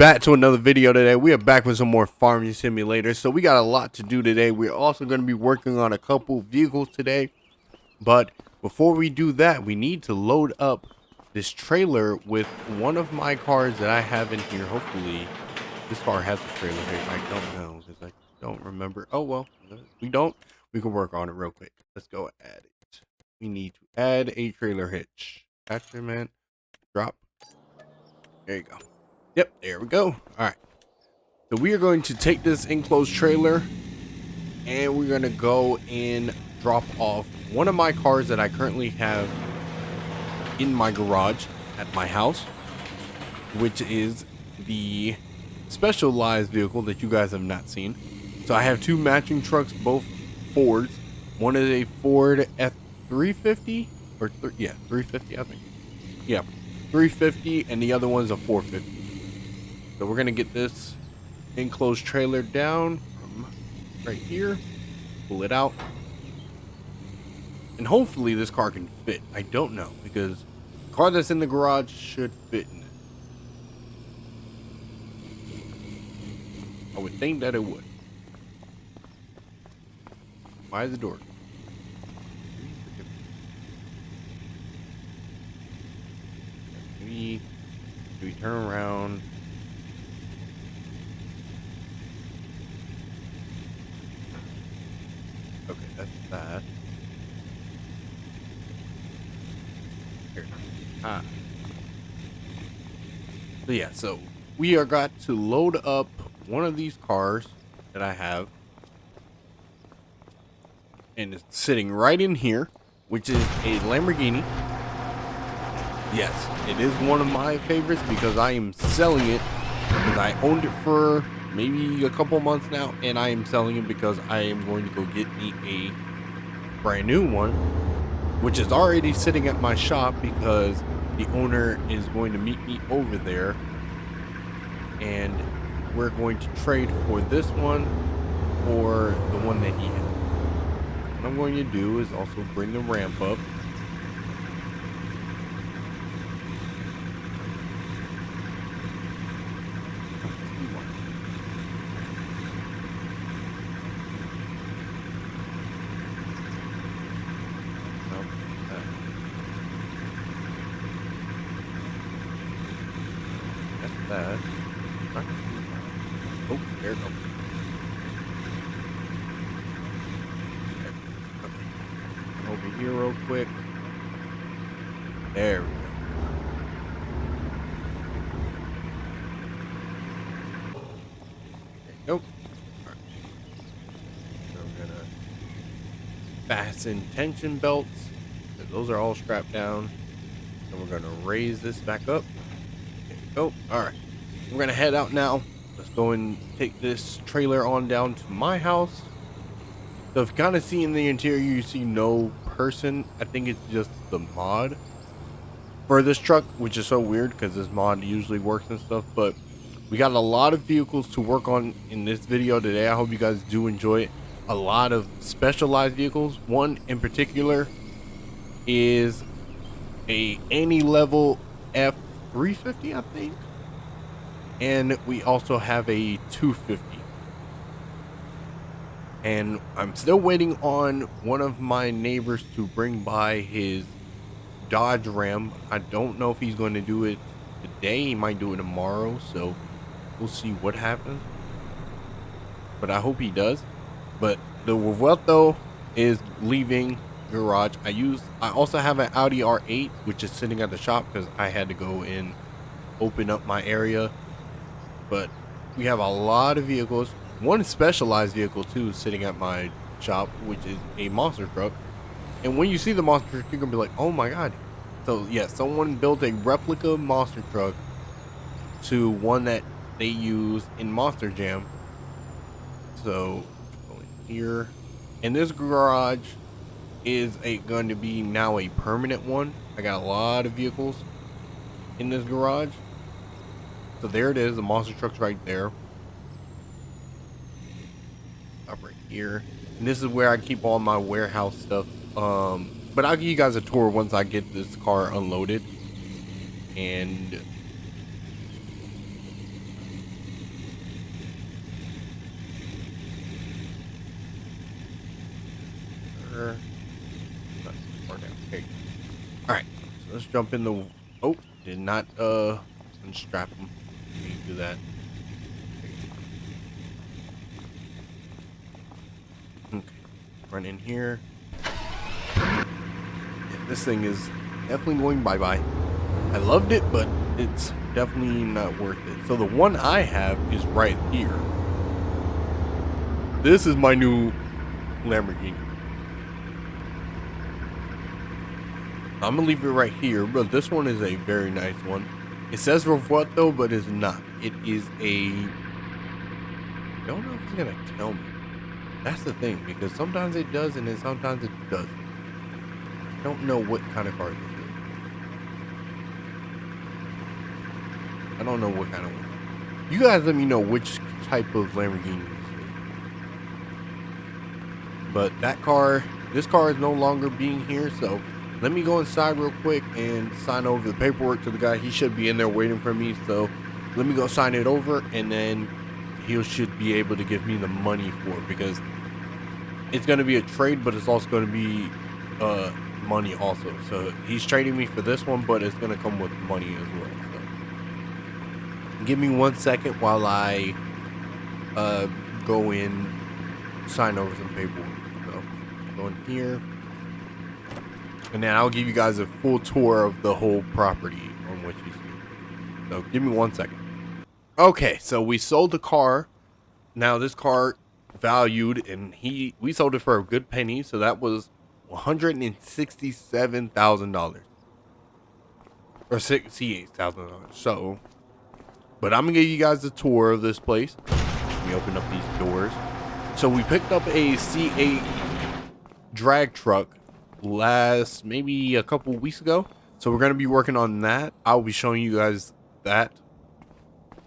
back to another video today. We are back with some more farming simulators. So we got a lot to do today. We're also going to be working on a couple vehicles today. But before we do that, we need to load up this trailer with one of my cars that I have in here. Hopefully this car has a trailer here. I don't know because I don't remember. Oh, well, if we don't. We can work on it real quick. Let's go add it. We need to add a trailer hitch. Attachment, drop. There you go. Yep, there we go. All right. So we are going to take this enclosed trailer and we're going to go and drop off one of my cars that I currently have in my garage at my house, which is the specialized vehicle that you guys have not seen. So I have two matching trucks, both Fords. One is a Ford F350 or 350, I think. Yeah, 350, and the other one's a 450. So we're gonna get this enclosed trailer down from right here, pull it out, and hopefully this car can fit. I don't know, because the car that's in the garage should fit in it. I would think that it would. Why is the door? Maybe we turn around. Okay, that's that. Here. So yeah, so we are got to load up one of these cars that I have, and it's sitting right in here, which is a Lamborghini. Yes, it is one of my favorites because I am selling it because I owned it for maybe a couple months now, and I am selling it because I am going to go get me a brand new one, which is already sitting at my shop because the owner is going to meet me over there, and we're going to trade for this one or the one that he has. What I'm going to do is also bring the ramp up. That. Oh, there it goes. Okay. Over here real quick. There we go. There you go. All right. So we're gonna fasten tension belts. Those are all strapped down. And we're gonna raise this back up. There you go. All right. We're gonna head out now. Let's go and take this trailer on down to my house. So if you kind of see in the interior, you see no person. I think it's just the mod for this truck, which is so weird because this mod usually works and stuff. But we got a lot of vehicles to work on in this video today. I hope you guys do enjoy it. A lot of specialized vehicles. One in particular is a ANYLEVEL F350, I think. And we also have a 250. And I'm still waiting on one of my neighbors to bring by his Dodge Ram. I don't know if he's going to do it today. He might do it tomorrow. So we'll see what happens. But I hope he does. But the Vuelto is leaving garage. I also have an Audi R8, which is sitting at the shop because I had to go and open up my area. But we have a lot of vehicles. One specialized vehicle too sitting at my shop, which is a monster truck. And when you see the monster truck, you're gonna be like, oh my god. So yeah, someone built a replica monster truck to one that they use in Monster Jam. So go in here, and this garage is going to be now a permanent one. I got a lot of vehicles in this garage. So there it is, the monster truck's right there. Up right here. And this is where I keep all my warehouse stuff. But I'll give you guys a tour once I get this car unloaded. And jump in the. Oh, did not unstrap him. Need to do that. Okay, run in here. Yeah, this thing is definitely going bye-bye. I loved it, but it's definitely not worth it. So the one I have is right here. This is my new Lamborghini. I'm gonna leave it right here, but this one is a very nice one. It says Revolt though, but it's not. It is a. I don't know if it's gonna tell me. That's the thing, because sometimes it does and then sometimes it doesn't. I don't know what kind of car this is. I don't know what kind of one. You guys let me know which type of Lamborghini this is. But this car is no longer being here, so let me go inside real quick and sign over the paperwork to the guy. He should be in there waiting for me, so let me go sign it over, and then he should be able to give me the money for it, because it's going to be a trade, but it's also going to be money also. So he's trading me for this one, but it's going to come with money as well. So give me 1 second while I go in, sign over some paperwork. So go in here, and then I'll give you guys a full tour of the whole property on what you see. So give me 1 second. Okay, so we sold the car. Now this car valued, and we sold it for a good penny, so that was $167,000 or $68,000. So, but I'm gonna give you guys a tour of this place. Let me open up these doors. So we picked up a C8 drag truck maybe a couple weeks ago, so we're gonna be working on that. I'll be showing you guys that.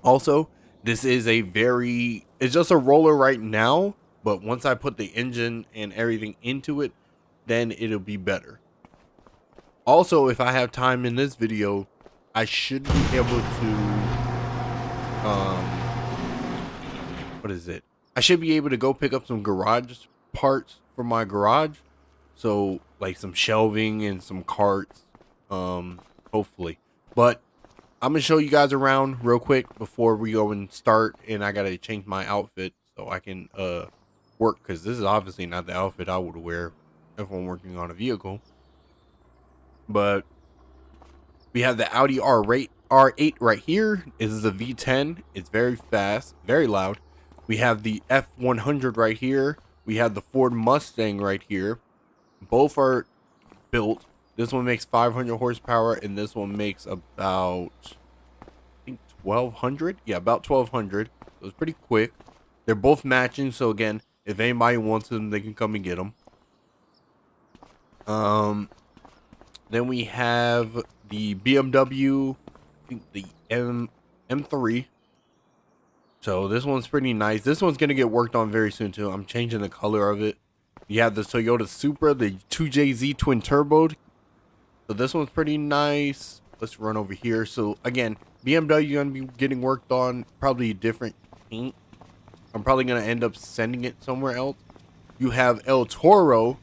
Also, this is it's just a roller right now, but once I put the engine and everything into it, then it'll be better. Also, if I have time in this video, I should be able to, what is it? I should be able to go pick up some garage parts for my garage. So like some shelving and some carts, hopefully. But I'm gonna show you guys around real quick before we go and start, and I gotta change my outfit so I can work, because this is obviously not the outfit I would wear if I'm working on a vehicle. But we have the Audi R8 right here. This is a V10. It's very fast, very loud. We have the F100 right here. We have the Ford Mustang right here. Both are built. This one makes 500 horsepower, and this one makes about, I think, 1200. Yeah, about 1200. So it's pretty quick. They're both matching, so again, if anybody wants them, they can come and get them. Then we have the BMW, I think the M3. So this one's pretty nice. This one's gonna get worked on very soon too. I'm changing the color of it. You have the Toyota Supra, the 2JZ twin turbo. So this one's pretty nice. Let's run over here. So again, BMW gonna be getting worked on, probably different paint. I'm probably gonna end up sending it somewhere else. You have El Toro.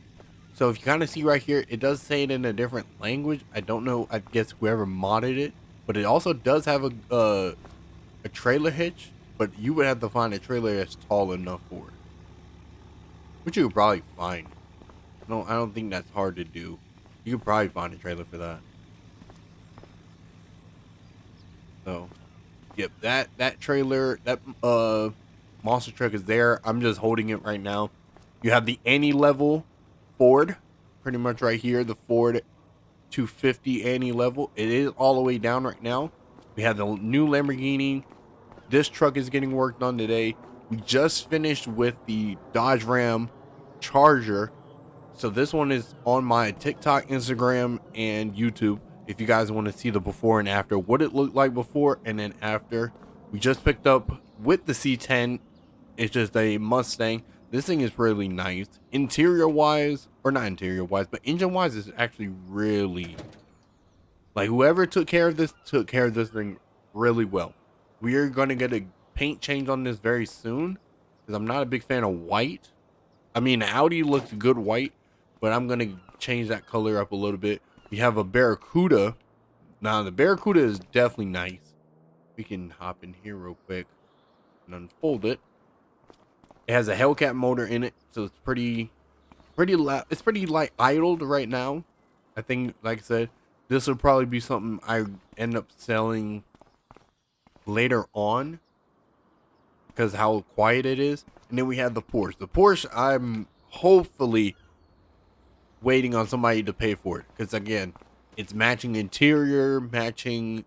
So if you kind of see right here, it does say it in a different language. I don't know, I guess whoever modded it, but it also does have a trailer hitch, but you would have to find a trailer that's tall enough for it, which you would probably find. No, I don't think that's hard to do. You could probably find a trailer for that. So, yep, that trailer, that monster truck is there. I'm just holding it right now. You have the ANYLEVEL Ford, pretty much right here. The Ford 250 ANYLEVEL. It is all the way down right now. We have the new Lamborghini. This truck is getting worked on today. We just finished with the Dodge Ram Charger. So this one is on my TikTok, Instagram, and YouTube. If you guys want to see the before and after, what it looked like before and then after. We just picked up with the C10. It's just a Mustang. This thing is really nice. Interior wise, or not interior wise, but engine wise, is actually really, like, whoever took care of this thing really well. We are going to get a paint change on this very soon, because I'm not a big fan of white. I mean, the Audi looks good white, but I'm going to change that color up a little bit. We have a Barracuda. Now the Barracuda is definitely nice. We can hop in here real quick and unfold it. It has a Hellcat motor in it, so it's pretty loud. It's pretty like idled right now. I think, like I said, this will probably be something I end up selling later on because how quiet it is. And then we have the Porsche. The Porsche, I'm hopefully waiting on somebody to pay for it because again, it's matching interior, matching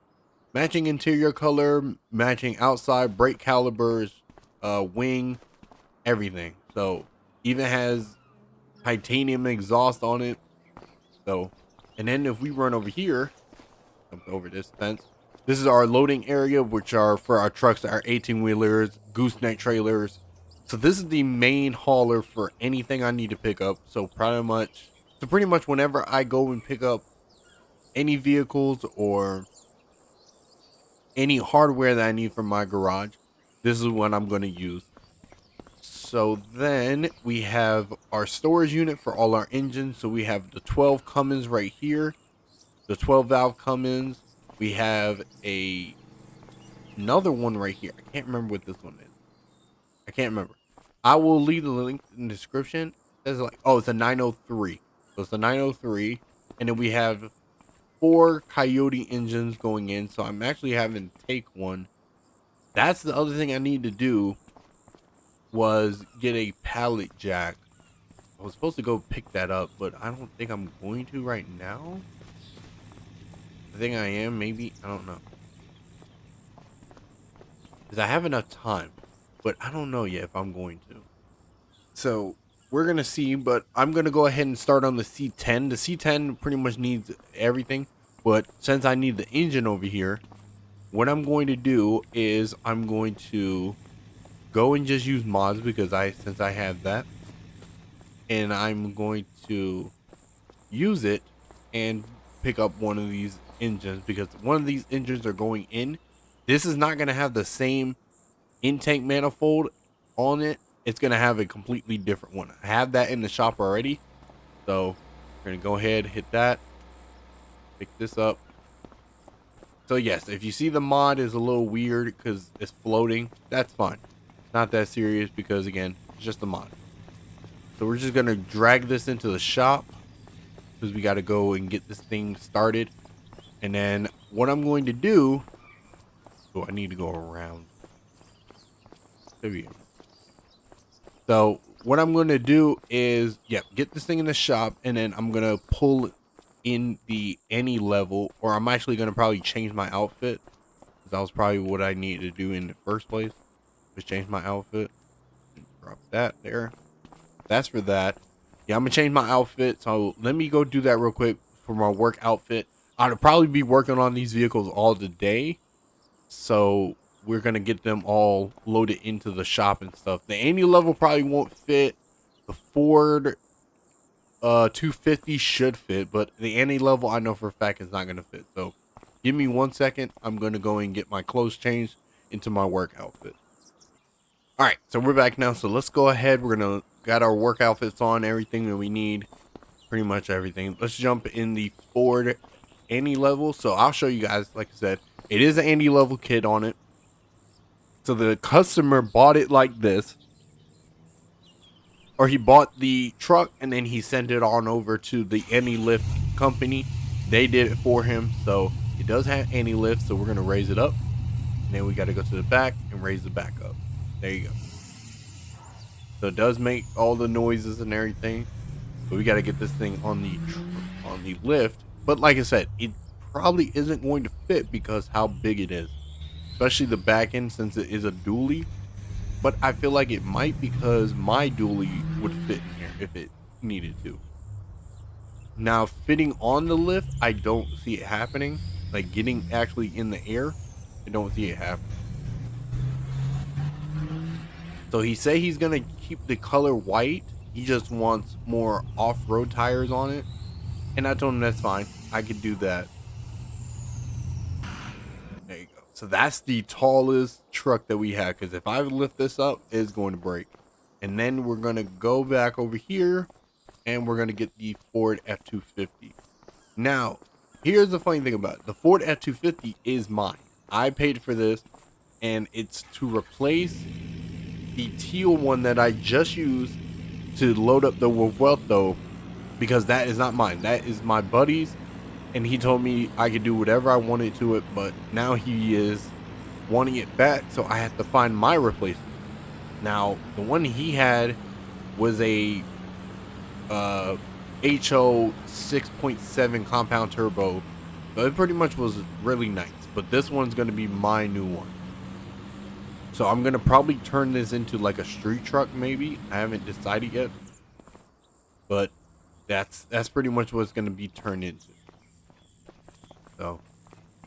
interior color, matching outside brake calibers, wing, everything. So even has titanium exhaust on it. So, and then if we run over here, jump over this fence. This is our loading area, which are for our trucks, our 18-wheelers, gooseneck trailers. So this is the main hauler for anything I need to pick up. So pretty much whenever I go and pick up any vehicles or any hardware that I need from my garage, this is what I'm going to use. So then we have our storage unit for all our engines. So we have the 12 Cummins right here, the 12 valve Cummins. We have another one right here. I can't remember what this one is. I can't remember. I will leave the link in the description. It's like, oh, it's a 903. So it's a 903. And then we have 4 Coyote engines going in. So I'm actually having to take one. That's the other thing I need to do, was get a pallet jack. I was supposed to go pick that up, but I don't think I'm going to right now. I think I am, maybe. I don't know. Because I have enough time, but I don't know yet if I'm going to. So we're going to see, but I'm going to go ahead and start on the C10. The C10 pretty much needs everything, but since I need the engine over here, what I'm going to do is I'm going to go and just use mods because since I have that, and I'm going to use it and pick up one of these engines because one of these engines are going in. This is not going to have the same intake manifold on it. It's going to have a completely different one. I have that in the shop already, so we're going to go ahead, hit that, pick this up. So yes, if you see the mod is a little weird because it's floating, that's fine. Not that serious because again, it's just a mod. So we're just going to drag this into the shop because we got to go and get this thing started. And then what I'm going to do, oh, I need to go around. There we go. So what I'm going to do is, get this thing in the shop, and then I'm going to pull in the ANYLEVEL, or I'm actually going to probably change my outfit. Because that was probably what I needed to do in the first place. Just change my outfit. Drop that there. That's for that. Yeah, I'm going to change my outfit. So let me go do that real quick for my work outfit. I'd probably be working on these vehicles all the day. So we're going to get them all loaded into the shop and stuff. The ANYLEVEL probably won't fit. The Ford 250 should fit, but the ANYLEVEL I know for a fact is not going to fit. So give me 1 second. I'm going to go and get my clothes changed into my work outfit. All right, so we're back now. So let's go ahead. We're going to got our work outfits on, everything that we need, pretty much everything. Let's jump in the Ford ANYLEVEL. So I'll show you guys, like I said, it is an ANYLEVEL kit on it. So the customer bought it like this, or he bought the truck and then he sent it on over to the ANYLIFT company. They did it for him. So it does have ANYLIFT. So we're going to raise it up, and then we got to go to the back and raise the back up. There you go. So it does make all the noises and everything, but we got to get this thing on the lift. But like I said, it probably isn't going to fit because how big it is, especially the back end since it is a dually. But I feel like it might because my dually would fit in here if it needed to. Now fitting on the lift, I don't see it happening. Like getting actually in the air, I don't see it happening. So he said he's gonna keep the color white. He just wants more off-road tires on it. And I told him that's fine. I could do that. There you go. So that's the tallest truck that we have. Because if I lift this up, it's going to break. And then we're going to go back over here. And we're going to get the Ford F-250. Now, here's the funny thing about it. The Ford F-250 is mine. I paid for this, and it's to replace the teal one that I just used to load up the Vuelto, because that is not mine. That is my buddy's, and he told me I could do whatever I wanted to it, but now he is wanting it back, so I have to find my replacement. Now, the one he had was a HO 6.7 compound turbo, so it pretty much was really nice, but this one's going to be my new one. So I'm going to probably turn this into like a street truck, maybe. I haven't decided yet, but that's pretty much what it's going to be turned into. So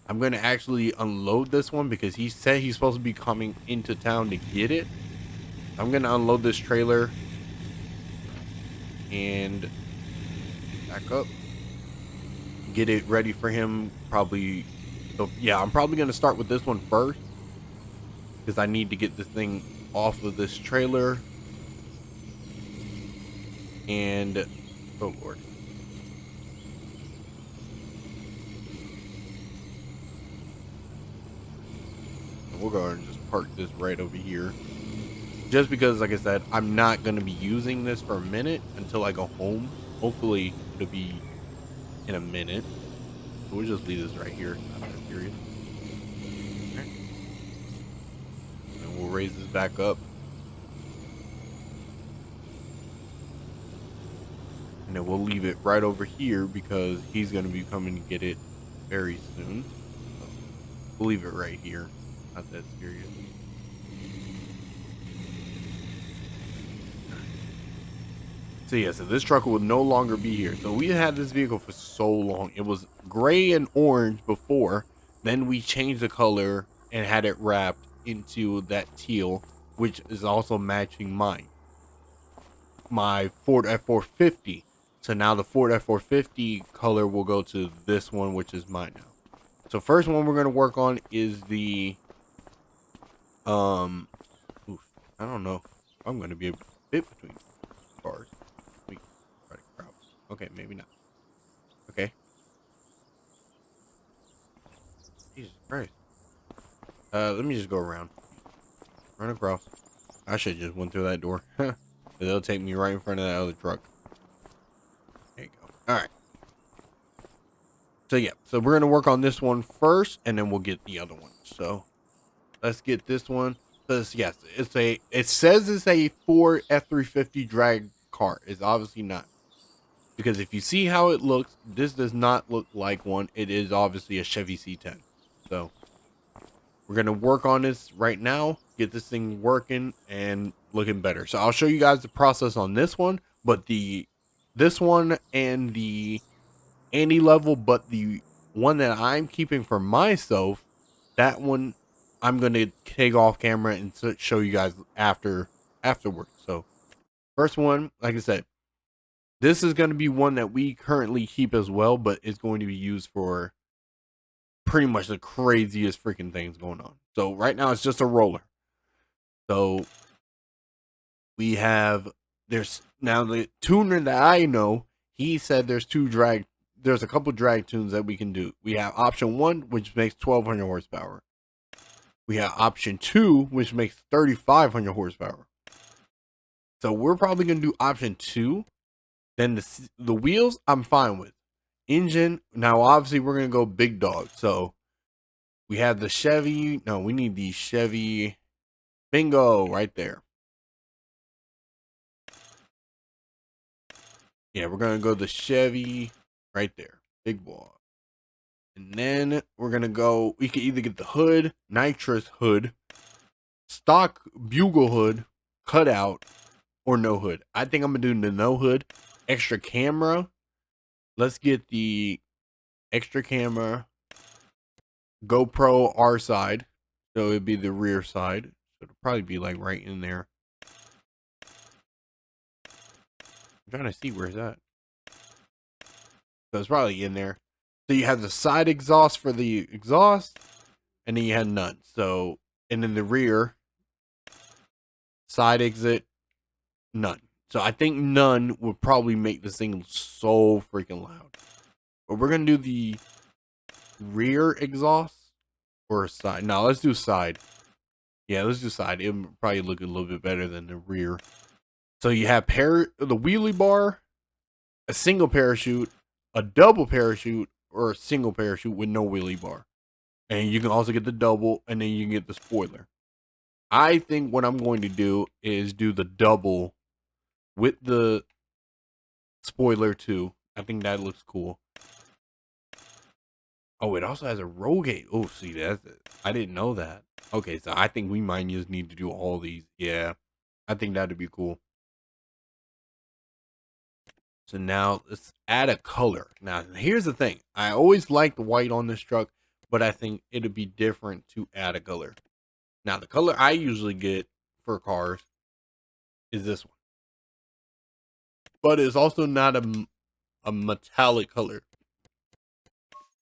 I'm going to actually unload this one because he said he's supposed to be coming into town to get it. I'm going to unload this trailer and back up, get it ready for him. Probably, so yeah, I'm probably going to start with this one first because I need to get this thing off of this trailer. And oh Lord. We'll go ahead and just park this right over here. Just because, like I said, I'm not going to be using this for a minute until I go home. Hopefully, it'll be in a minute. So we'll just leave this right here. Not that serious. Okay. And we'll raise this back up. And then we'll leave it right over here because he's going to be coming to get it very soon. So we'll leave it right here. Not that serious. So yeah, so this truck will no longer be here. So we had this vehicle for so long. It was gray and orange before. Then we changed the color and had it wrapped into that teal, which is also matching my Ford F450. So now the Ford F450 color will go to this one, which is mine now. So first one we're going to work on is the oof, I don't know if I'm going to be able to fit between cars. Okay, maybe not. Okay. Jesus Christ. Let me just go around. Run across. I should just went through that door. They'll take me right in front of that other truck. There you go. Alright. So yeah, so we're gonna work on this one first, and then we'll get the other one. So let's get this one. Because yes, it says it's a Ford F350 drag car. It's obviously not. Because if you see how it looks, this does not look like one. It is obviously a Chevy C10. So we're going to work on this right now, get this thing working and looking better. So I'll show you guys the process on this one, but this one and the ANYLEVEL, but the one that I'm keeping for myself, that one I'm going to take off camera and show you guys afterwards. So first one, like I said, this is going to be one that we currently keep as well, but it's going to be used for pretty much the craziest freaking things going on. So right now it's just a roller. So we have, there's now the tuner that I know, he said there's a couple drag tunes that we can do. We have option 1, which makes 1200 horsepower. We have option 2, which makes 3500 horsepower. So we're probably going to do option 2. Then the wheels, I'm fine with. Engine, now obviously we're going to go big dog. So we have the Chevy. No, we need the Chevy. Bingo, right there. Yeah, we're going to go the Chevy right there. Big boy. And then we're going to go, we can either get the hood, nitrous hood, stock bugle hood, cutout, or no hood. I think I'm going to do the no hood. Extra camera. Let's get the extra camera. GoPro R side. So it'd be the rear side. So it'll probably be like right in there. I'm trying to see where's that. So it's probably in there. So you have the side exhaust for the exhaust, and then you had none. So, and then the rear side exit, none. So I think none would probably make this thing so freaking loud. But we're gonna do the rear exhaust or side? No, let's do side. Yeah, let's do side. It would probably look a little bit better than the rear. So you have the wheelie bar, a single parachute, a double parachute, or a single parachute with no wheelie bar. And you can also get the double, and then you can get the spoiler. I think what I'm going to do is do the double with the spoiler too. I think that looks cool. Oh, it also has a roll gate. Oh, see, that's it. I didn't know that. Okay, so I think we might just need to do all these. Yeah, I think that'd be cool. So now let's add a color. Now, here's the thing. I always liked white on this truck, but I think it'd be different to add a color. Now, the color I usually get for cars is this one. But it's also not a metallic color.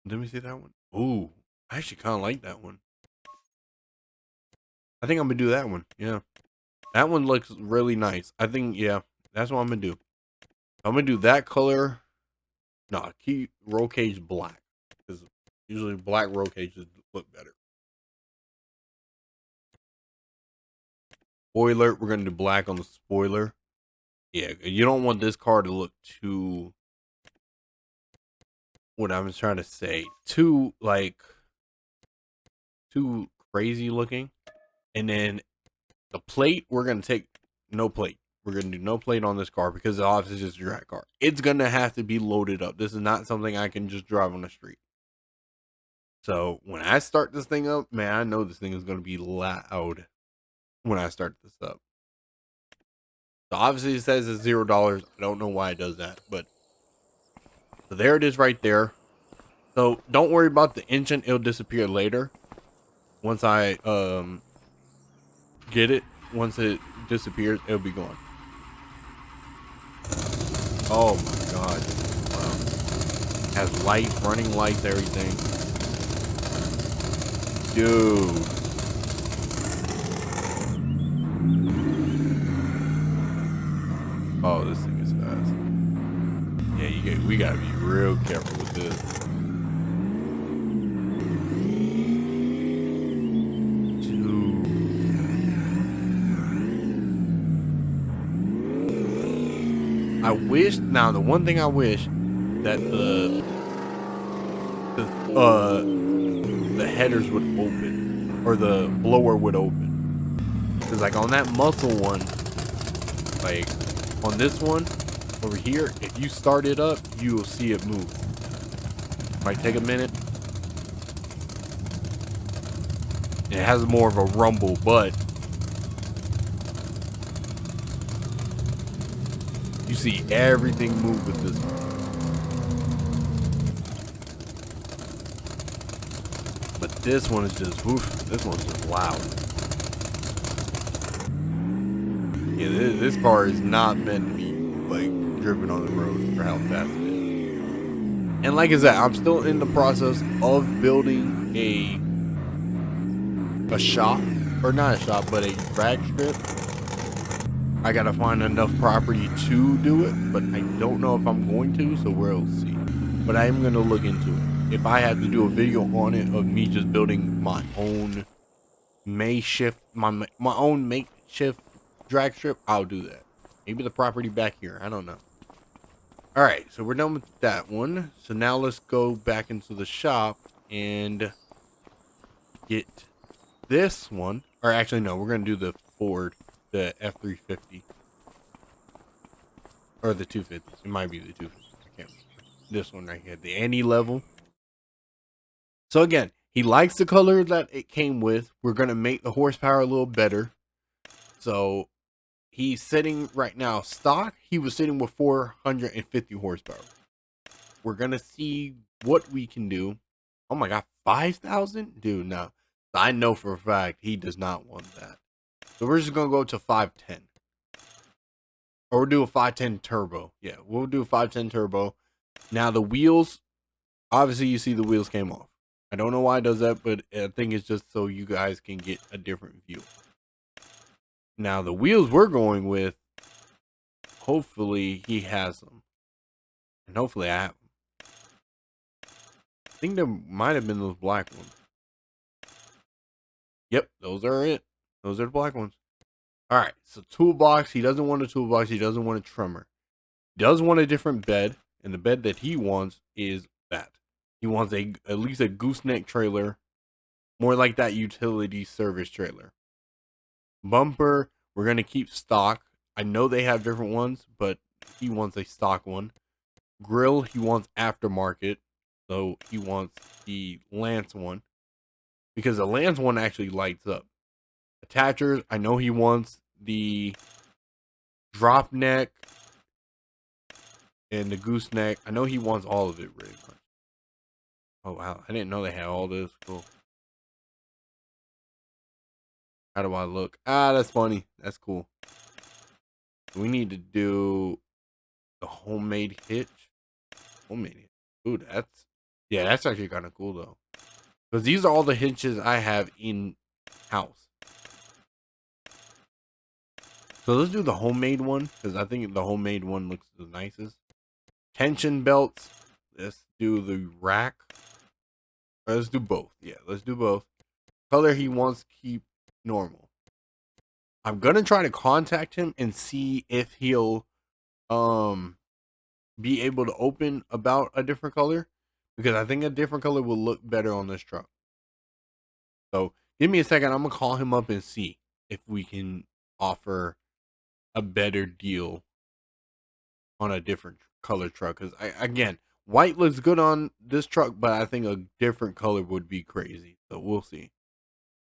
Let me see that one. Ooh, I actually kind of like that one. I think I'm going to do that one. Yeah. That one looks really nice. I think, yeah, that's what I'm going to do. I'm going to do that color. No, keep roll cage black. Because usually black roll cages look better. Spoiler, we're going to do black on the spoiler. Yeah, you don't want this car to look too, what I was trying to say, too, like, too crazy looking. And then the plate, we're going to take no plate. We're going to do no plate on this car because obviously it's just a drag car. It's going to have to be loaded up. This is not something I can just drive on the street. So when I start this thing up, man, I know this thing is going to be loud when I start this up. So obviously it says it's $0. I don't know why it does that, but so there it is right there. So don't worry about the engine. It'll disappear later. Once I get it, once it disappears, it'll be gone. Oh my god. Wow. Has lights, running lights, everything. Dude. Oh, this thing is fast. Yeah, we gotta be real careful with this. I wish, now the one thing I wish that the headers would open, or the blower would open. Because like on that muscle one, like on this one over here, if you start it up, you will see it move. Might take a minute. It has more of a rumble, but you see everything move with this one. But this one is just, oof, this one's just loud. Yeah, this car is not meant to be like driven on the road for how fast it is. And like I said, I'm still in the process of building a shop, or not a shop, but a drag strip. I gotta find enough property to do it, but I don't know if I'm going to, so we'll see. But I am gonna look into it. If I had to do a video on it of me just building my own makeshift drag strip, I'll do that. Maybe the property back here, I don't know. All right, so we're done with that one. So now let's go back into the shop and get this one. Or actually, no, we're gonna do the Ford, the F350, or the 250. It might be the 250. I can't remember. This one right here, the ANYLEVEL. So again, he likes the color that it came with. We're gonna make the horsepower a little better. So he's sitting right now stock. He was sitting with 450 horsepower. We're gonna see what we can do. Oh my god, 5,000, dude. No, I know for a fact he does not want that. So we're just gonna go to 510, or we'll do a 510 turbo. Yeah, we'll do a 510 turbo. Now the wheels, obviously you see the wheels came off. I don't know why it does that, but I think it's just so you guys can get a different view. Now the wheels we're going with, hopefully he has them, and hopefully I have them. think there might have been those black ones. Yep, those are it. Those are the black ones. All right, so toolbox. He doesn't want a toolbox. He doesn't want a trimmer. He does want a different bed, and the bed that he wants is that. He wants at least a gooseneck trailer, more like that utility service trailer. Bumper, we're gonna keep stock. I know they have different ones, but he wants a stock one. Grill, he wants aftermarket, so he wants the Lance one because the Lance one actually lights up. Attachers, I know he wants the drop neck and the gooseneck. I know he wants all of it really much. Oh wow, I didn't know they had all this. Cool. How do I look? Ah, that's funny. That's cool. We need to do the homemade hitch. Homemade hitch. Ooh, that's actually kind of cool though. Because these are all the hitches I have in house. So let's do the homemade one because I think the homemade one looks the nicest. Tension belts. Let's do the rack. Let's do both. Yeah, let's do both. Color he wants to keep normal. I'm gonna try to contact him and see if he'll be able to open about a different color because I think a different color will look better on this truck. So give me a second. I'm gonna call him up and see if we can offer a better deal on a different color truck. Because again, white looks good on this truck, but I think a different color would be crazy. So we'll see.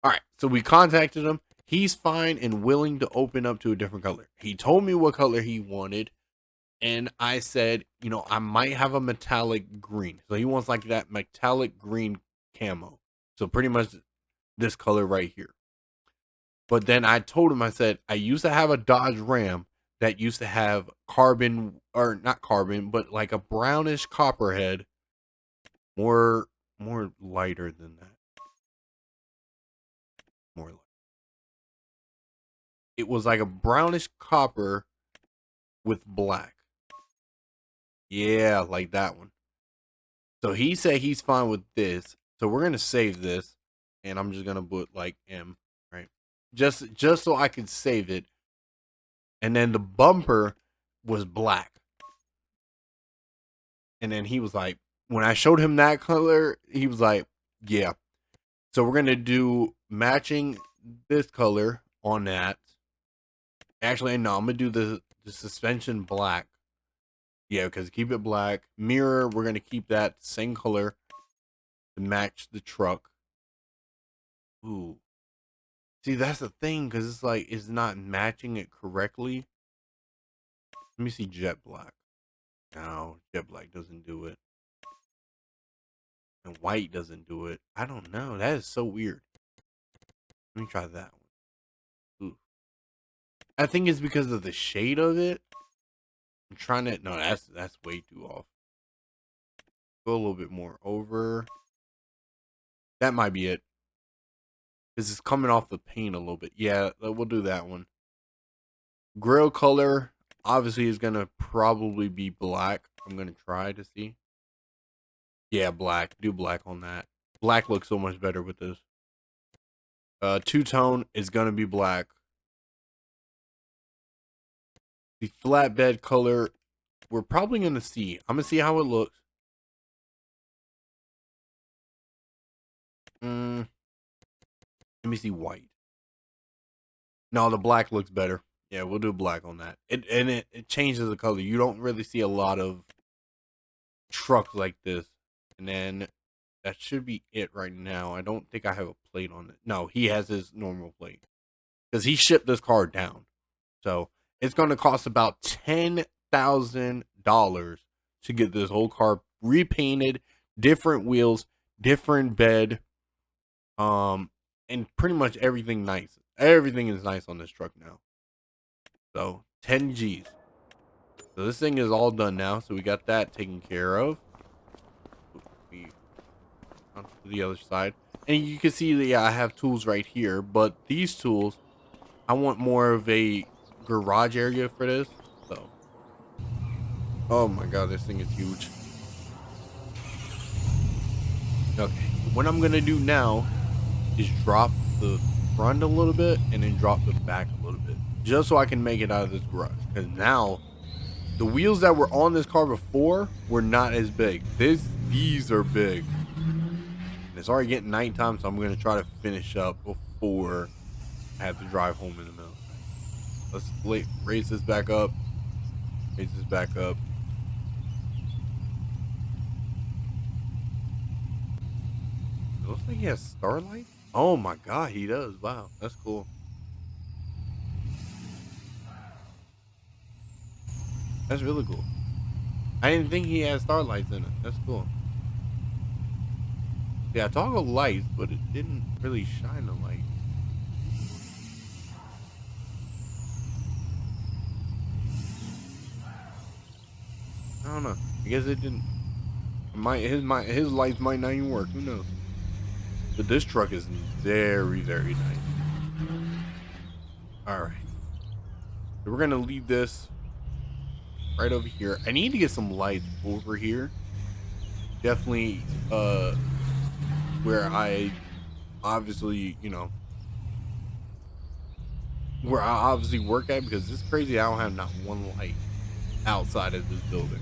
All right, so we contacted him. He's fine and willing to open up to a different color. He told me what color he wanted, and I said, you know, I might have a metallic green. So he wants like that metallic green camo. So pretty much this color right here. But then I told him, I said, I used to have a Dodge Ram that used to have carbon, or not carbon, but like a brownish copperhead, more lighter than that. More light. It was like a brownish copper with black. Yeah, like that one. So he said he's fine with this. So we're gonna save this, and I'm just gonna put like M, right? Just so I can save it. And then the bumper was black. And then he was like, when I showed him that color, he was like, yeah. So we're gonna do matching this color on that. Actually, no, I'm gonna do the suspension black. Yeah, because keep it black. Mirror, we're gonna keep that same color to match the truck. Ooh. See, that's the thing, because it's like it's not matching it correctly. Let me see jet black. No, jet black doesn't do it. And white doesn't do it. I don't know. That is so weird. Let me try that one. Ooh. I think it's because of the shade of it. I'm trying to, no, that's way too off. Go a little bit more over. That might be it. This is coming off the paint a little bit. Yeah, we'll do that one. Grill color obviously is gonna probably be black. I'm gonna try to see. Yeah, black. Do black on that. Black looks so much better with this. Two-tone is gonna be black. The flatbed color, we're probably gonna see. I'm gonna see how it looks. Let me see white. No, the black looks better. Yeah, we'll do black on that. It changes the color. You don't really see a lot of trucks like this. And then that should be it right now. I don't think I have a plate on it. No, he has his normal plate because he shipped this car down. So it's going to cost about $10,000 to get this whole car repainted, different wheels, different bed, and pretty much everything nice. Everything is nice on this truck now. So 10 G's. So this thing is all done now. So we got that taken care of. On to the other side. And you can see that, yeah, I have tools right here. But these tools, I want more of a garage area for this. So, oh my God, this thing is huge. Okay, what I'm gonna do now is drop the front a little bit and then drop the back a little bit, just so I can make it out of this garage. Because now the wheels that were on this car before were not as big. These are big. And it's already getting nighttime, so I'm gonna try to finish up before I have to drive home in the middle of the night. Raise this back up. Raise this back up. It looks like he has starlight. Oh my god, he does. Wow, that's cool. That's really cool. I didn't think he had starlights in it. That's cool. Yeah, I toggled lights, but it didn't really shine the light. I don't know. I guess it didn't. His lights might not even work. Who knows? But this truck is very, very nice. All right. So we're gonna leave this right over here. I need to get some lights over here. Definitely, where I obviously, where I obviously work at, because it's crazy. I don't have not one light outside of this building.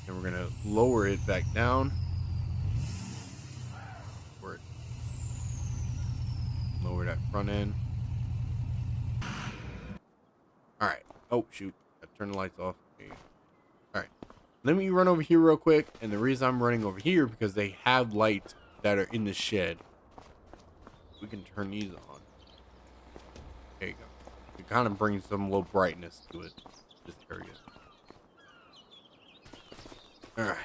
And we're gonna lower it back down. Lower that front end. All right. Oh shoot! I turned the lights off. Okay. All right. Let me run over here real quick. And the reason I'm running over here because they have lights that are in the shed. We can turn these on. There you go. It kind of brings some little brightness to it. This area. All right.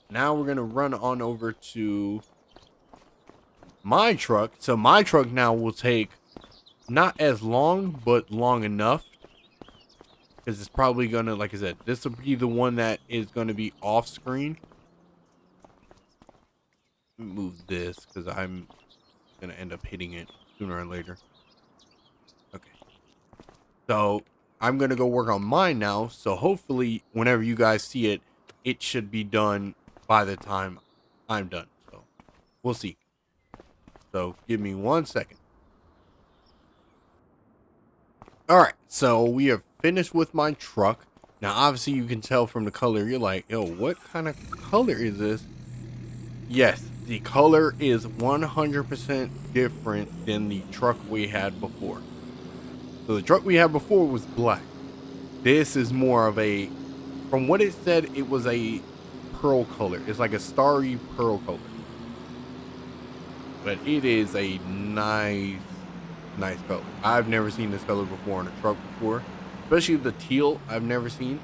Now we're gonna run on over to my truck. So my truck now will take not as long, but long enough, because it's probably gonna, like I said, this will be the one that is gonna be off screen. Move this because I'm gonna end up hitting it sooner or later. Okay, so I'm gonna go work on mine now. So hopefully whenever you guys see it, it should be done by the time I'm done. So we'll see. So give me 1 second. All right, so we are finished with my truck. Now, obviously, you can tell from the color. You're like, yo, what kind of color is this? Yes, the color is 100% different than the truck we had before. So the truck we had before was black. This is more of a, from what it said, it was a pearl color. It's like a starry pearl color. But it is a nice color. I've never seen this color before on a truck before, especially the teal. I've never seen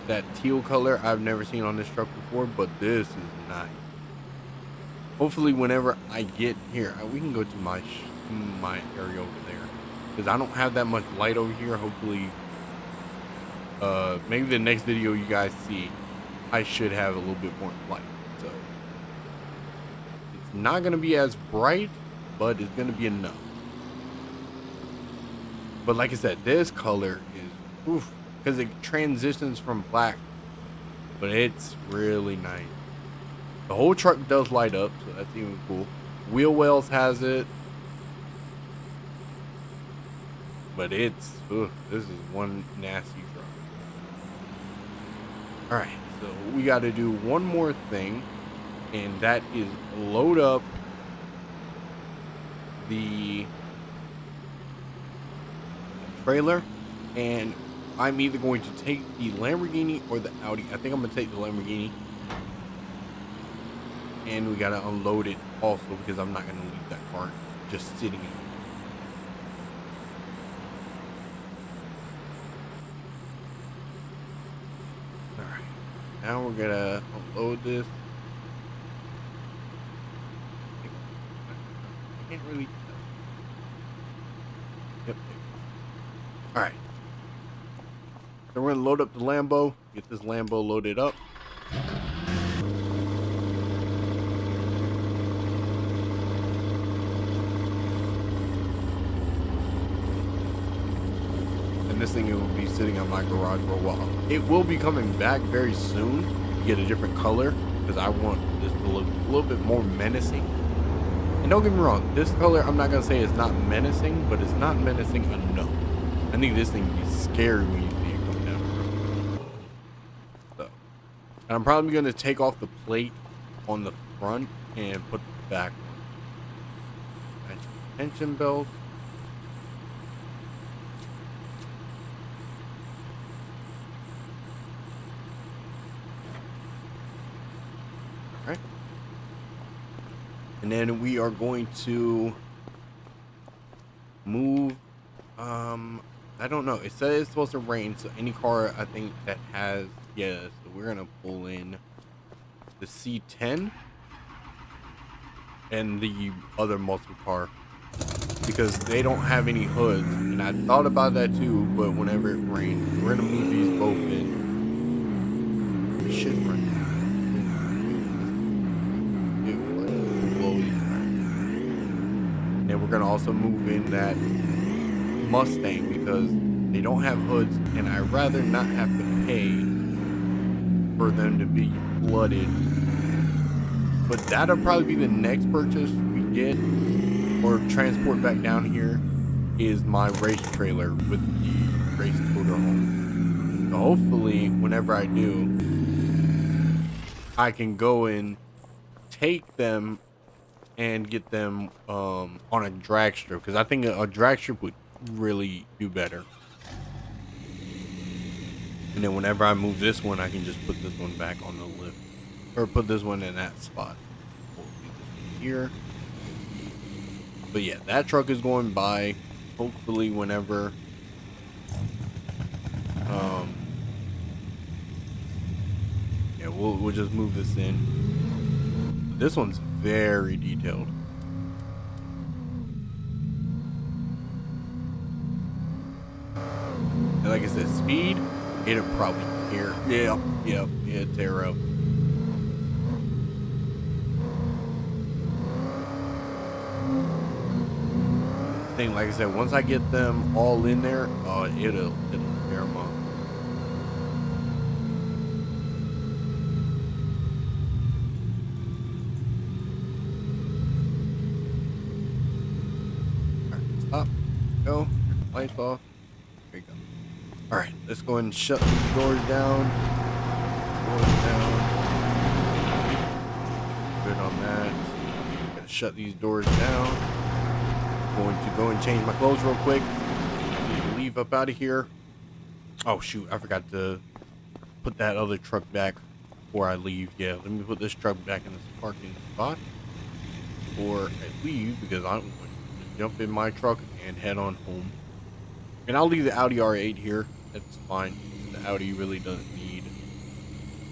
that teal color. I've never seen on this truck before, but this is nice. Hopefully whenever I get here, we can go to my area over there, because I don't have that much light over here. Hopefully maybe the next video you guys see, I should have a little bit more light. So it's not gonna be as bright, but it's gonna be enough. But like I said, this color is oof, because it transitions from black, but it's really nice. The whole truck does light up, so that's even cool. Wheel wells has it, but it's this is one nasty truck. All right, so we got to do one more thing, and that is load up the trailer, and I'm either going to take the Lamborghini or the Audi. I think I'm gonna take the Lamborghini, and we gotta unload it also, because I'm not gonna leave that car just sitting in. All right, now we're gonna unload this. I can't really. Yep. All right. So we're gonna load up the Lambo. Get this Lambo loaded up. And this thing will be sitting on my garage for a while. It will be coming back very soon to get a different color. because I want this to look a little bit more menacing. And don't get me wrong, this color, I'm not gonna say it's not menacing, but it's not menacing enough. I think this thing be scary when you see it come down the road. So, and I'm probably gonna take off the plate on the front and put the back on. Tension belt. All right. And then we are going to move. I don't know. It says it's supposed to rain, so any car I think that has, yeah. So we're gonna pull in the C10 and the other muscle car because they don't have any hoods. And I thought about that too, but whenever it rains, we're gonna move these both in. We should run. And we're gonna also move in that Mustang because they don't have hoods, and I'd rather not have to pay for them to be flooded. But that'll probably be the next purchase we get or transport back down here is my race trailer with the race motorhome. So hopefully, whenever I do, I can go and take them and get them on a drag strip because I think a drag strip would really do better. And then whenever I move this one, I can just put this one back on the lift or put this one in that spot. We'll leave this one here. But yeah, that truck is going by. Hopefully, whenever yeah, we'll just move this in. This one's very detailed. And like I said, speed, it'll probably tear. Yeah, tear up. Thing, like I said, once I get them all in there, it'll tear them up. All right, stop. Go. Lights off. There you go. All right, let's go ahead and shut these doors down. Doors down. Good on that. Gotta shut these doors down. Going to go and change my clothes real quick. I need to leave up out of here. Oh shoot, I forgot to put that other truck back before I leave. Yeah, let me put this truck back in this parking spot before I leave because I'm going to jump in my truck and head on home. And I'll leave the Audi R8 here. That's fine. The Audi really doesn't need.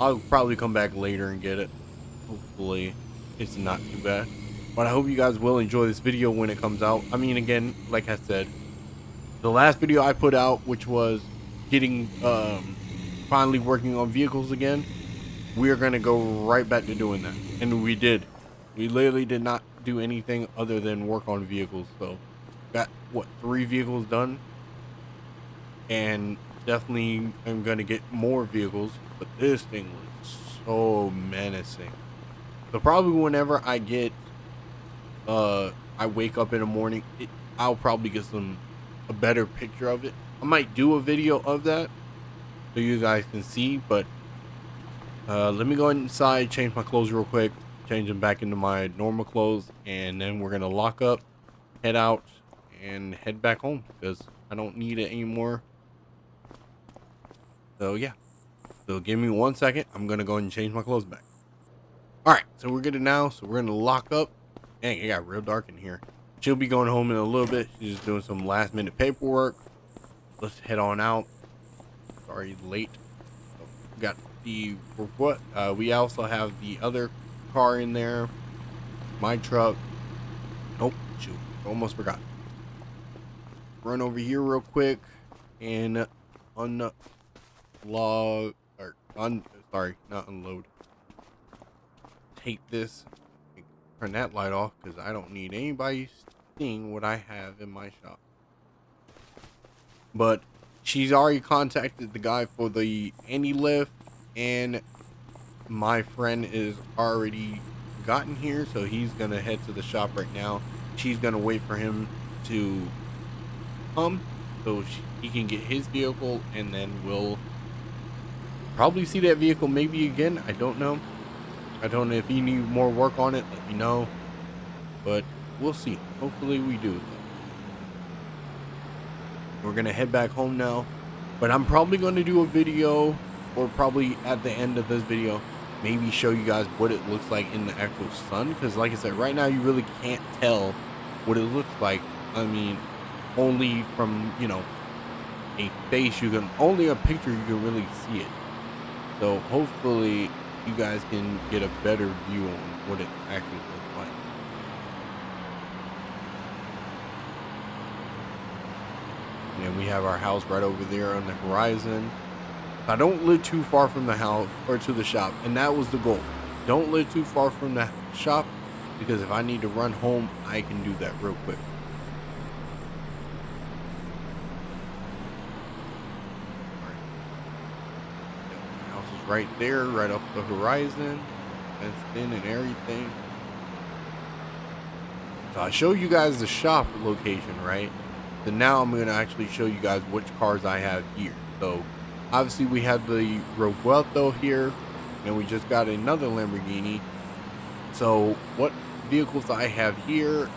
I'll probably come back later and get it. Hopefully it's not too bad. But I hope you guys will enjoy this video when it comes out. I mean, again, like I said, the last video I put out, which was getting finally working on vehicles again, we're gonna go right back to doing that. And we did. We literally did not do anything other than work on vehicles. So got what, 3 vehicles done, and definitely I'm gonna get more vehicles. But this thing looks so menacing. So probably whenever I get I wake up in the morning, I'll probably get a better picture of it. I might do a video of that so you guys can see, but let me go inside, change my clothes real quick, change them back into my normal clothes, and then we're gonna lock up, head out, and head back home because I don't need it anymore. So yeah, so give me 1 second. I'm gonna go and change my clothes back. All right, so we're good now. So we're gonna lock up. Dang, it got real dark in here. She'll be going home in a little bit. She's just doing some last minute paperwork. Let's head on out. Sorry, late. So we got the what? We also have the other car in there. My truck. Oh shoot! Almost forgot. Run over here real quick and unlog or sorry, not unload. Take this. Turn that light off because I don't need anybody seeing what I have in my shop. But she's already contacted the guy for the ANYLEVEL and my friend is already gotten here, so he's gonna head to the shop right now. She's gonna wait for him to come so he can get his vehicle, and then we'll probably see that vehicle maybe again. I don't know. I don't know if you need more work on it. Let me know, but we'll see. Hopefully we do though. We're gonna head back home now, but I'm probably going to do a video, or probably at the end of this video, maybe show you guys what it looks like in the actual sun, because like I said, right now you really can't tell what it looks like. I mean, only from, you know, a face, you can only a picture you can really see it. So hopefully you guys can get a better view on what it actually looks like. And then we have our house right over there on the horizon. I don't live too far from the house or to the shop, and that was the goal. Don't live too far from the shop, because if I need to run home, I can do that real quick. The house is right there, right off the horizon. Fenced in and everything. So I show you guys the shop location, right? So now I'm going to actually show you guys which cars I have here. So obviously we have the Revuelto here, and we just got another Lamborghini. So what vehicles I have here,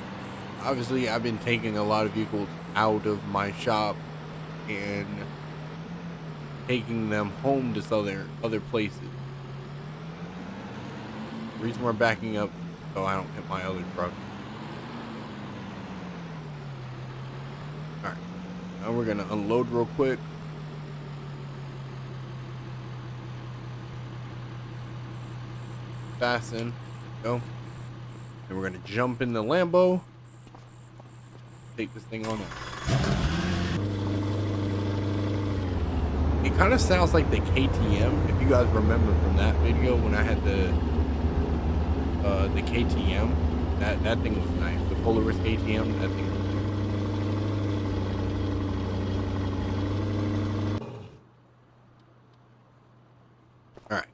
obviously I've been taking a lot of vehicles out of my shop and taking them home to sell their other places. The reason we're backing up so I don't hit my other truck. Alright, now we're gonna unload real quick. Fasten. Go. And we're gonna jump in the Lambo. Take this thing on off. It kind of sounds like the KTM, if you guys remember from that video when I had the KTM. That thing was nice. The Polaris KTM, that thing was nice. Alright.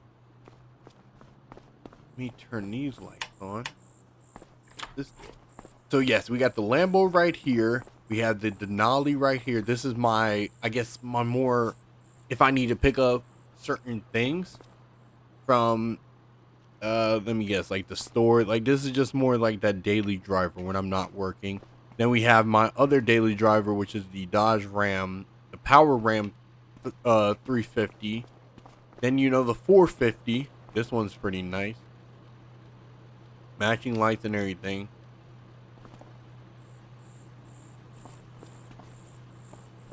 Let me turn these lights on. So yes, we got the Lambo right here. We have the Denali right here. This is my, I guess, my more, if I need to pick up certain things from, let me guess, like the store. Like this is just more like that daily driver when I'm not working. Then we have my other daily driver, which is the Dodge Ram, the Power Ram 350. Then, you know, the 450. This one's pretty nice. Matching lights and everything.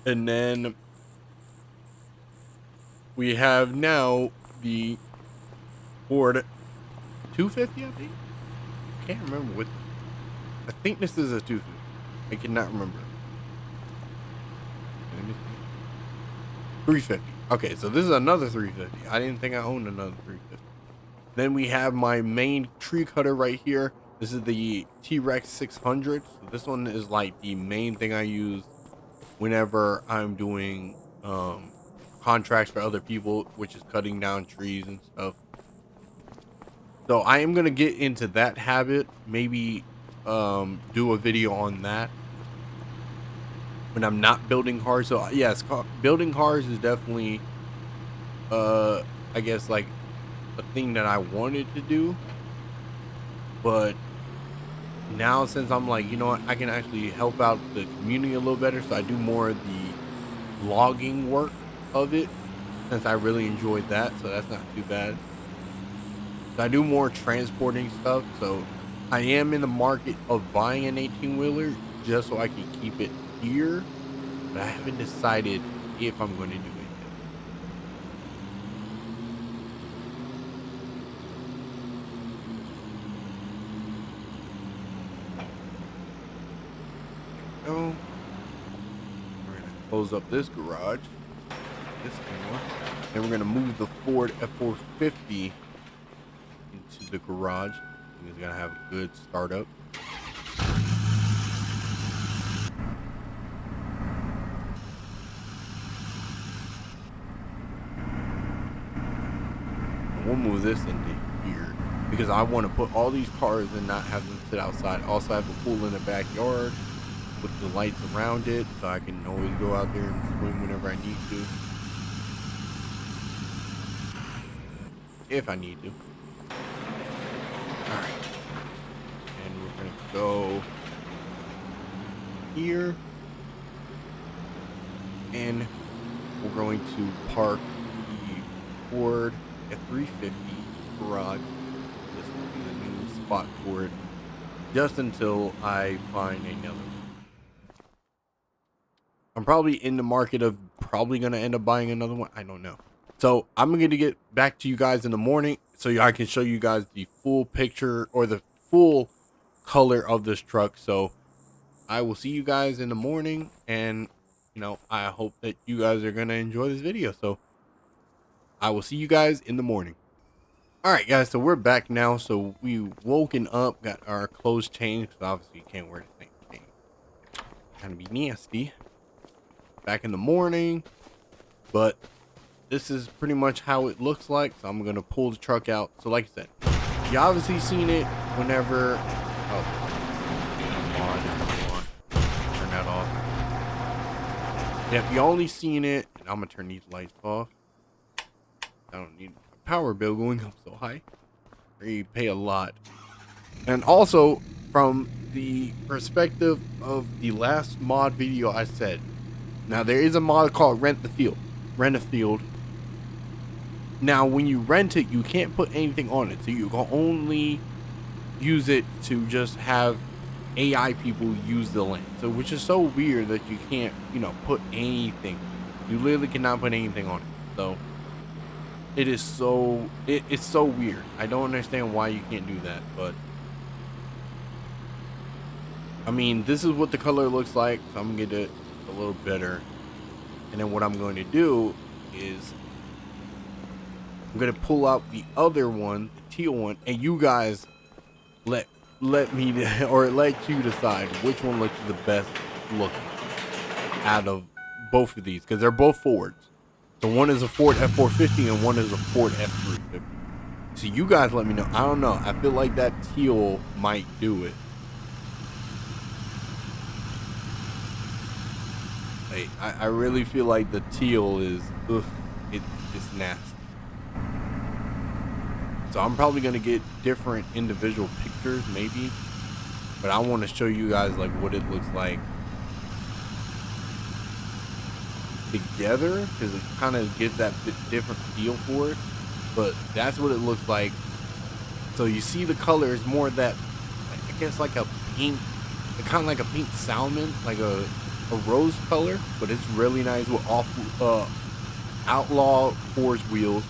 And then we have now the Ford 250, I think. I can't remember what. I think this is a 250. I cannot remember. 350. Okay, so this is another 350. I didn't think I owned another 350. Then we have my main tree cutter right here. This is the T-Rex 600. So this one is like the main thing I use whenever I'm doing contracts for other people, which is cutting down trees and stuff. So I am gonna get into that habit, maybe do a video on that when I'm not building cars. So yes, building cars is definitely I guess like a thing that I wanted to do, but now since I'm like, you know what, I can actually help out the community a little better, so I do more of the logging work of it, since I really enjoyed that, so that's not too bad. So I do more transporting stuff, so I am in the market of buying an 18-wheeler just so I can keep it here, but I haven't decided if I'm going to do it. We're gonna close up this garage, this door, and we're gonna move the Ford F450 into the garage. It's gonna have a good startup. we'll move this into here because I want to put all these cars and not have them sit outside. Also, I have a pool in the backyard with the lights around it, so I can always go out there and swim whenever I need to, if I need to. All right, and we're gonna go here, and we're going to park the Ford F-350 garage. This will be the new spot for it, just until I find another one. I'm probably in the market of probably going to end up buying another one. I don't know. So I'm going to get back to you guys in the morning so I can show you guys the full picture or the full color of this truck. So I will see you guys in the morning, and you know, I hope that you guys are going to enjoy this video. So I will see you guys in the morning. All right, guys, so we're back now. So we woken up, got our clothes changed, because obviously you can't wear the same thing. Kind of be nasty. Back in the morning, but this is pretty much how it looks like. So I'm gonna pull the truck out. So like I said, you obviously seen it whenever. Oh, come on, turn that off. Yep, you only seen it, and I'm gonna turn these lights off. I don't need a power bill going up so high. You pay a lot. And also, from the perspective of the last mod video I said, now there is a mod called Rent the Field. Rent a Field. Now when you rent it, you can't put anything on it. So you can only use it to just have AI people use the land. So which is so weird that you can't, you know, put anything. You literally cannot put anything on it. So it is so, it's so weird. I don't understand why you can't do that, but I mean, this is what the color looks like. So I'm gonna get it a little better, and then what I'm going to do is I'm going to pull out the other one, the teal one, and you guys let me or let you decide which one looks the best looking out of both of these, because they're both Fords. So one is a Ford F450 and one is a Ford F350. So you guys let me know. I don't know, I feel like that teal might do it. I really feel like the teal is, it's nasty. So I'm probably going to get different individual pictures maybe, but I want to show you guys like what it looks like together, because it kind of gives that bit different feel for it. But that's what it looks like. So you see the color is more of that, I guess like a pink, kind of like a pink salmon, like a rose color, but it's really nice with Outlaw Force wheels.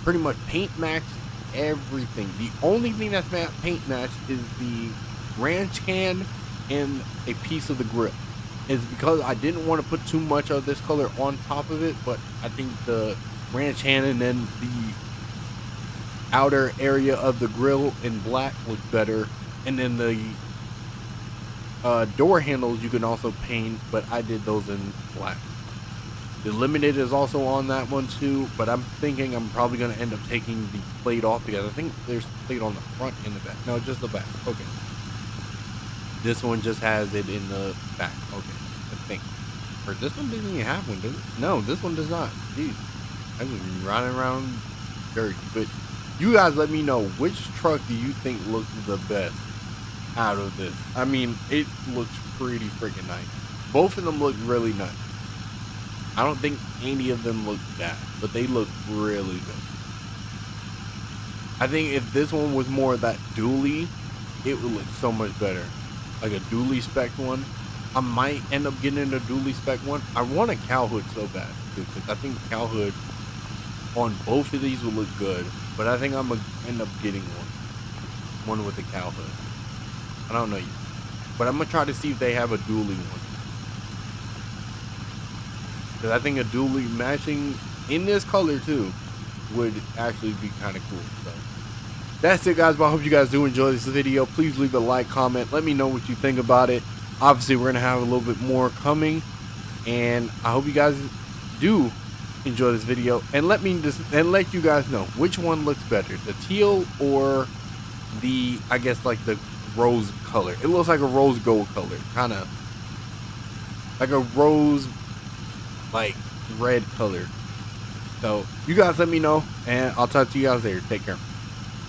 Pretty much paint matched everything. The only thing that's paint matched is the ranch can and a piece of the grill. It's because I didn't want to put too much of this color on top of it, but I think the ranch hand and then the outer area of the grill in black looks better, and then the door handles you can also paint, but I did those in black. The limited is also on that one too, but I'm thinking I'm probably going to end up taking the plate off, because I think there's plate on the front and the back. No, just the back. Okay. This one just has it in the back. Okay, I think. Or this one doesn't even have one, does it? No, this one does not. Jeez, I've been riding around dirty. But you guys let me know, which truck do you think looks the best out of this? I mean, it looks pretty freaking nice. Both of them look really nice. I don't think any of them look bad, but they look really good. I think if this one was more of that dually, it would look so much better. Like a dually spec one. I might end up getting a dually spec one. I want a cow hood so bad, because I think cow hood on both of these will look good, but I think I'm gonna end up getting one with the cow hood. I don't know yet, but I'm gonna try to see if they have a dually one, because I think a dually matching in this color too would actually be kind of cool. So that's it, guys. But I hope you guys do enjoy this video. Please leave a like, comment, let me know what you think about it. Obviously we're gonna have a little bit more coming, and I hope you guys do enjoy this video, and let you guys know which one looks better, the teal or the, I guess, like the rose color. It looks like a rose gold color, kind of like a rose like red color. So you guys let me know, and I'll talk to you guys later. Take care.